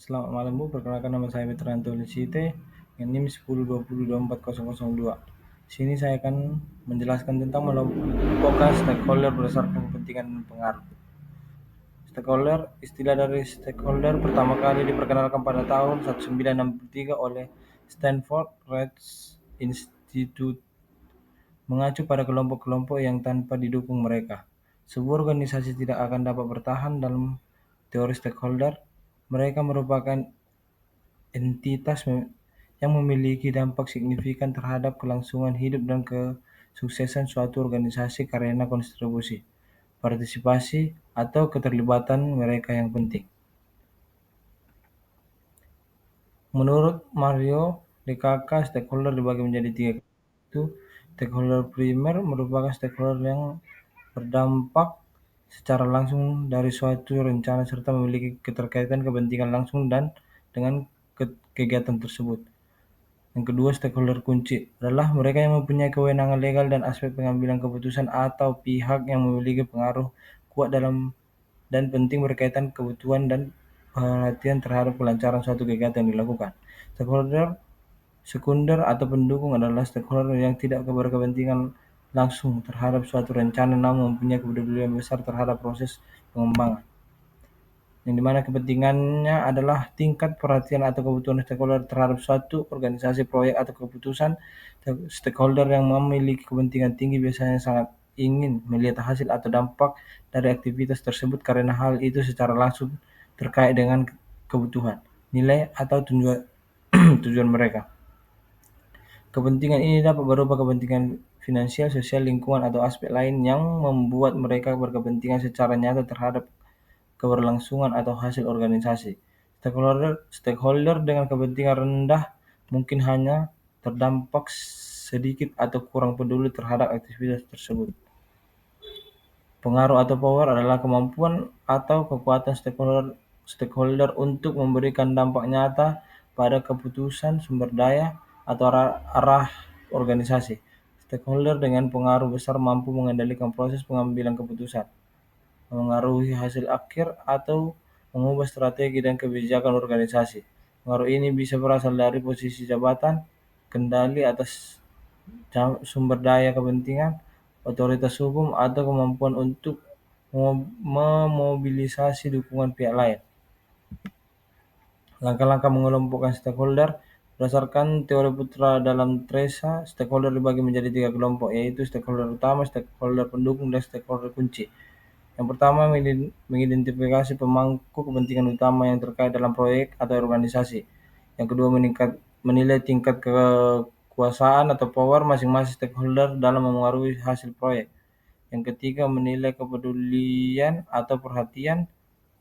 Selamat malam Bu, perkenalkan nama saya Witrianto Licite, NIM 1020240002. Sini saya akan menjelaskan tentang mengelompokkan stakeholder berdasarkan kepentingan dan pengaruh. Stakeholder, istilah dari stakeholder pertama kali diperkenalkan pada tahun 1963 oleh Stanford Research Institute, mengacu pada kelompok-kelompok yang tanpa didukung mereka, sebuah organisasi tidak akan dapat bertahan. Dalam teori stakeholder, mereka merupakan entitas yang memiliki dampak signifikan terhadap kelangsungan hidup dan kesuksesan suatu organisasi karena kontribusi, partisipasi, atau keterlibatan mereka yang penting. Menurut Mario DeCaca, stakeholder dibagi menjadi tiga, yaitu stakeholder primer merupakan stakeholder yang berdampak secara langsung dari suatu rencana serta memiliki keterkaitan kepentingan langsung dan dengan kegiatan tersebut. Yang kedua, stakeholder kunci adalah mereka yang mempunyai kewenangan legal dan aspek pengambilan keputusan atau pihak yang memiliki pengaruh kuat dalam dan penting berkaitan kebutuhan dan perhatian terhadap kelancaran suatu kegiatan yang dilakukan. Stakeholder sekunder atau pendukung adalah stakeholder yang tidak berkepentingan langsung terhadap suatu rencana namun mempunyai kepedulian besar terhadap proses pengembangan, yang dimana kepentingannya adalah tingkat perhatian atau kebutuhan stakeholder terhadap suatu organisasi, proyek, atau keputusan. Stakeholder yang memiliki kepentingan tinggi biasanya sangat ingin melihat hasil atau dampak dari aktivitas tersebut karena hal itu secara langsung terkait dengan kebutuhan, nilai, atau tujuan mereka. Kepentingan ini dapat berupa kepentingan finansial, sosial, lingkungan, atau aspek lain yang membuat mereka berkepentingan secara nyata terhadap keberlangsungan atau hasil organisasi. Stakeholder dengan kepentingan rendah mungkin hanya terdampak sedikit atau kurang peduli terhadap aktivitas tersebut. Pengaruh atau power adalah kemampuan atau kekuatan stakeholder untuk memberikan dampak nyata pada keputusan, sumber daya, atau arah organisasi. Stakeholder dengan pengaruh besar mampu mengendalikan proses pengambilan keputusan, mengaruhi hasil akhir, atau mengubah strategi dan kebijakan organisasi. Pengaruh ini bisa berasal dari posisi jabatan, kendali atas sumber daya kepentingan, otoritas hukum, atau kemampuan untuk memobilisasi dukungan pihak lain. Langkah-langkah mengelompokkan stakeholder berdasarkan teori putra dalam TRESA, stakeholder dibagi menjadi tiga kelompok, yaitu stakeholder utama, stakeholder pendukung, dan stakeholder kunci. Yang pertama, mengidentifikasi pemangku kepentingan utama yang terkait dalam proyek atau organisasi. Yang kedua, menilai tingkat kekuasaan atau power masing-masing stakeholder dalam memengaruhi hasil proyek. Yang ketiga, menilai kepedulian atau perhatian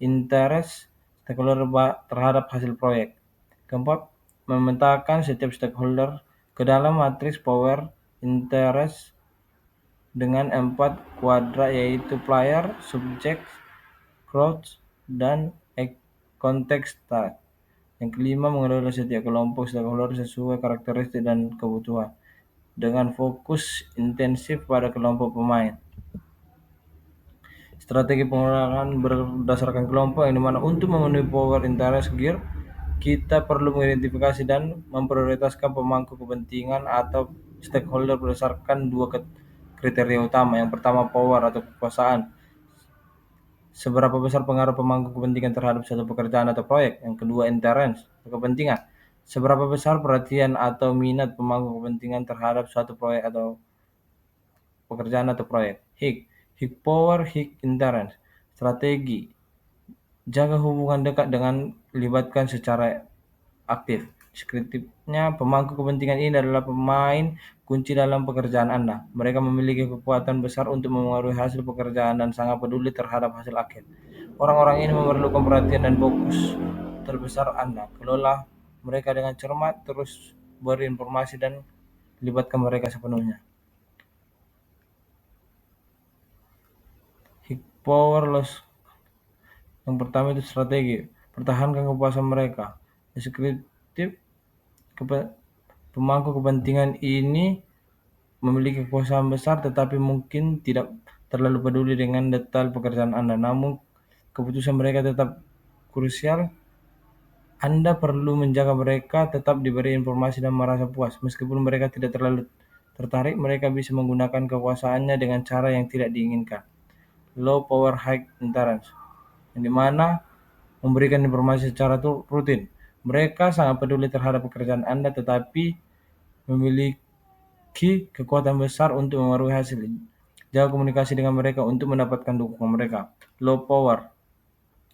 interest stakeholder terhadap hasil proyek. Keempat, memetakan setiap stakeholder ke dalam matriks power interest dengan 4 kuadrat, yaitu player, subject, crowd, dan context. Yang kelima, mengelola setiap kelompok stakeholder sesuai karakteristik dan kebutuhan, dengan fokus intensif pada kelompok pemain. Strategi pengelolaan berdasarkan kelompok, yang dimana untuk memenuhi power interest gear, kita perlu mengidentifikasi dan memprioritaskan pemangku kepentingan atau stakeholder berdasarkan dua kriteria utama. Yang pertama, power atau kekuasaan. Seberapa besar pengaruh pemangku kepentingan terhadap suatu pekerjaan atau proyek. Yang kedua, interest atau kepentingan. Seberapa besar perhatian atau minat pemangku kepentingan terhadap suatu proyek atau pekerjaan atau proyek. Hik power, hik interest. Strategi. Jaga hubungan dekat dengan libatkan secara aktif. Deskriptifnya, pemangku kepentingan ini adalah pemain kunci dalam pekerjaan Anda. Mereka memiliki kekuatan besar untuk memengaruhi hasil pekerjaan dan sangat peduli terhadap hasil akhir. Orang-orang ini memerlukan perhatian dan fokus terbesar Anda. Kelola mereka dengan cermat, terus beri informasi dan libatkan mereka sepenuhnya. Hik power loss. Yang pertama itu strategi. Pertahankan kepuasan mereka. Deskriptif, pemangku kepentingan ini memiliki kekuasaan besar tetapi mungkin tidak terlalu peduli dengan detail pekerjaan Anda. Namun keputusan mereka tetap krusial Anda perlu menjaga mereka tetap diberi informasi dan merasa puas. Meskipun mereka tidak terlalu tertarik, mereka bisa menggunakan kekuasaannya dengan cara yang tidak diinginkan. Low power high endurance, yang dimana memberikan informasi secara rutin. Mereka sangat peduli terhadap pekerjaan Anda tetapi memiliki kekuatan besar untuk memengaruhi hasil. Jaga komunikasi dengan mereka untuk mendapatkan dukungan mereka. Low power,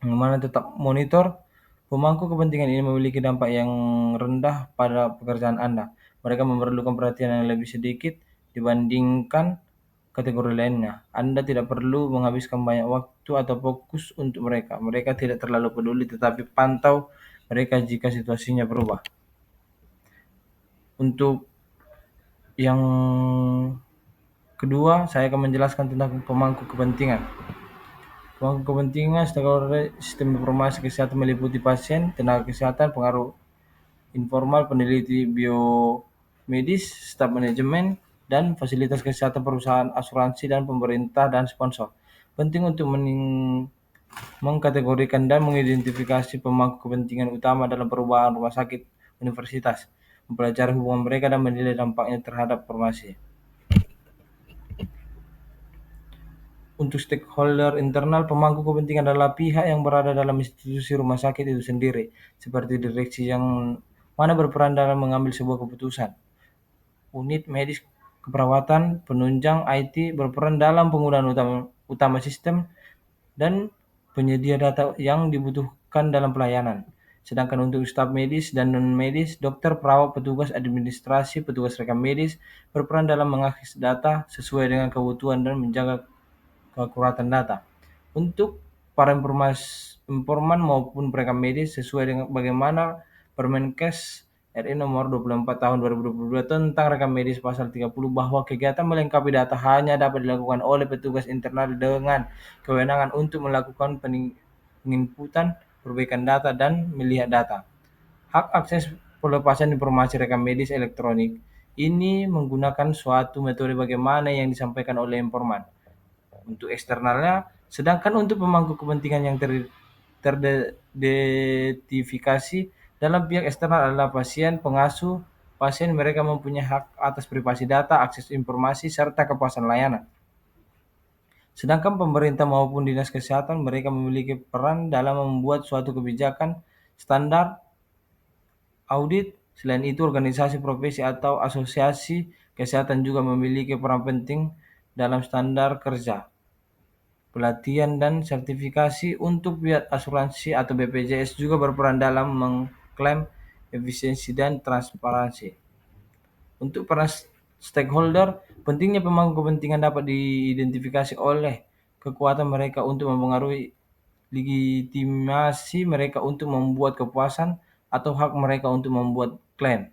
yang mana tetap monitor. Pemangku kepentingan ini memiliki dampak yang rendah pada pekerjaan Anda. Mereka memerlukan perhatian yang lebih sedikit dibandingkan kategori lainnya. Anda tidak perlu menghabiskan banyak waktu atau fokus untuk mereka. Mereka tidak terlalu peduli, tetapi pantau mereka jika situasinya berubah. Untuk yang kedua, saya akan menjelaskan tentang pemangku kepentingan. Pemangku kepentingan stakeholder sistem informasi kesehatan meliputi pasien, tenaga kesehatan, pengaruh informal, peneliti biomedis, staf manajemen, dan fasilitas kesehatan perusahaan asuransi dan pemerintah dan sponsor. Penting untuk mengkategorikan dan mengidentifikasi pemangku kepentingan utama dalam perubahan rumah sakit universitas, mempelajari hubungan mereka dan menilai dampaknya terhadap formasi. Untuk stakeholder internal, pemangku kepentingan adalah pihak yang berada dalam institusi rumah sakit itu sendiri, seperti direksi yang mana berperan dalam mengambil sebuah keputusan. Unit medis keperawatan, penunjang IT berperan dalam penggunaan utama sistem dan penyedia data yang dibutuhkan dalam pelayanan. Sedangkan untuk staf medis dan non-medis, dokter, perawat, petugas administrasi, petugas rekam medis berperan dalam mengakses data sesuai dengan kebutuhan dan menjaga keakuratan data. Untuk para informan maupun perekam medis sesuai dengan bagaimana Permenkes RI nomor 24 tahun 2022 tentang rekam medis pasal 30 bahwa kegiatan melengkapi data hanya dapat dilakukan oleh petugas internal dengan kewenangan untuk melakukan penginputan, perbaikan data, dan melihat data. Hak akses pelepasan informasi rekam medis elektronik ini menggunakan suatu metode bagaimana yang disampaikan oleh informan untuk eksternalnya, sedangkan untuk pemangku kepentingan yang teridentifikasi dalam pihak eksternal adalah pasien, pengasuh, pasien mereka mempunyai hak atas privasi data, akses informasi, serta kepuasan layanan. Sedangkan pemerintah maupun dinas kesehatan mereka memiliki peran dalam membuat suatu kebijakan, standar, audit. Selain itu, organisasi profesi atau asosiasi kesehatan juga memiliki peran penting dalam standar kerja, pelatihan, dan sertifikasi. Untuk pihak asuransi atau BPJS juga berperan dalam mengklaim efisiensi dan transparansi. Untuk para stakeholder, pentingnya pemangku kepentingan dapat diidentifikasi oleh kekuatan mereka untuk mempengaruhi legitimasi mereka untuk membuat kepuasan atau hak mereka untuk membuat klaim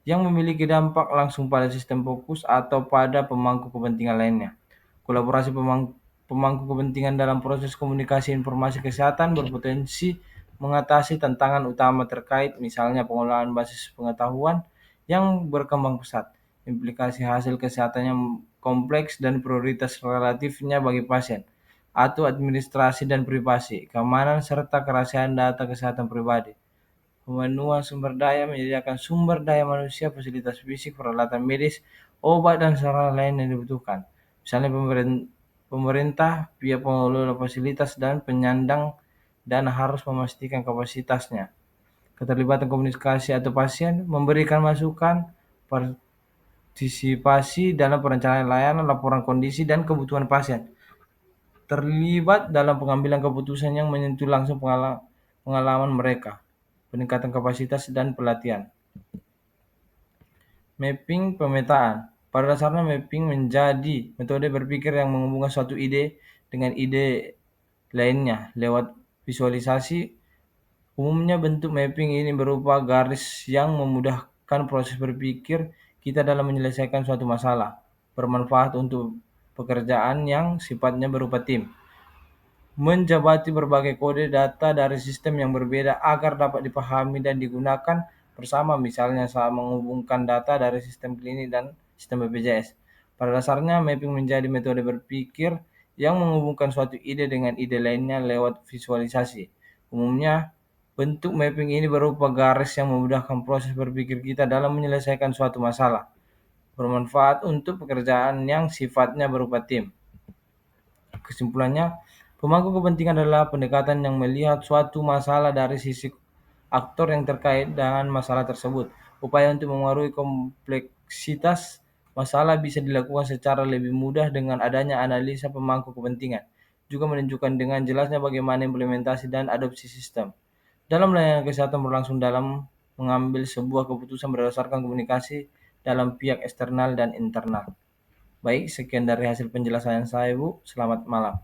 yang memiliki dampak langsung pada sistem fokus atau pada pemangku kepentingan lainnya. Kolaborasi pemangku kepentingan dalam proses komunikasi informasi kesehatan berpotensi mengatasi tantangan utama terkait misalnya pengolahan basis pengetahuan yang berkembang pesat, implikasi hasil kesehatan yang kompleks dan prioritas relatifnya bagi pasien, atau administrasi dan privasi, keamanan serta kerahasiaan data kesehatan pribadi. Pemenuhan sumber daya menyediakan sumber daya manusia, fasilitas fisik, peralatan medis, obat, dan sarana lain yang dibutuhkan. Misalnya pemerintah, pihak pengelola fasilitas, dan penyandang dana harus memastikan kapasitasnya. Keterlibatan komunikasi atau pasien, memberikan masukan, partisipasi dalam perencanaan layanan, laporan kondisi, dan kebutuhan pasien. Terlibat dalam pengambilan keputusan yang menyentuh langsung pengalaman mereka, peningkatan kapasitas, dan pelatihan. Mapping pemetaan. Pada dasarnya mapping menjadi metode berpikir yang menghubungkan suatu ide dengan ide lainnya lewat visualisasi. Umumnya bentuk mapping ini berupa garis yang memudahkan proses berpikir kita dalam menyelesaikan suatu masalah, bermanfaat untuk pekerjaan yang sifatnya berupa tim, menjabati berbagai kode data dari sistem yang berbeda agar dapat dipahami dan digunakan bersama, misalnya saat menghubungkan data dari sistem klinik dan sistem BPJS. Pada dasarnya, mapping menjadi metode berpikir yang menghubungkan suatu ide dengan ide lainnya lewat visualisasi. Umumnya Bentuk mapping ini berupa garis yang memudahkan proses berpikir kita dalam menyelesaikan suatu masalah, bermanfaat untuk pekerjaan yang sifatnya berupa tim. Kesimpulannya, pemangku kepentingan adalah pendekatan yang melihat suatu masalah dari sisi aktor yang terkait dengan masalah tersebut. Upaya untuk mengaruhi kompleksitas masalah bisa dilakukan secara lebih mudah dengan adanya analisa pemangku kepentingan. Juga menunjukkan dengan jelasnya bagaimana implementasi dan adopsi sistem dalam layanan kesehatan berlangsung dalam mengambil sebuah keputusan berdasarkan komunikasi dalam pihak eksternal dan internal. Baik, sekian dari hasil penjelasan saya, Bu. Selamat malam.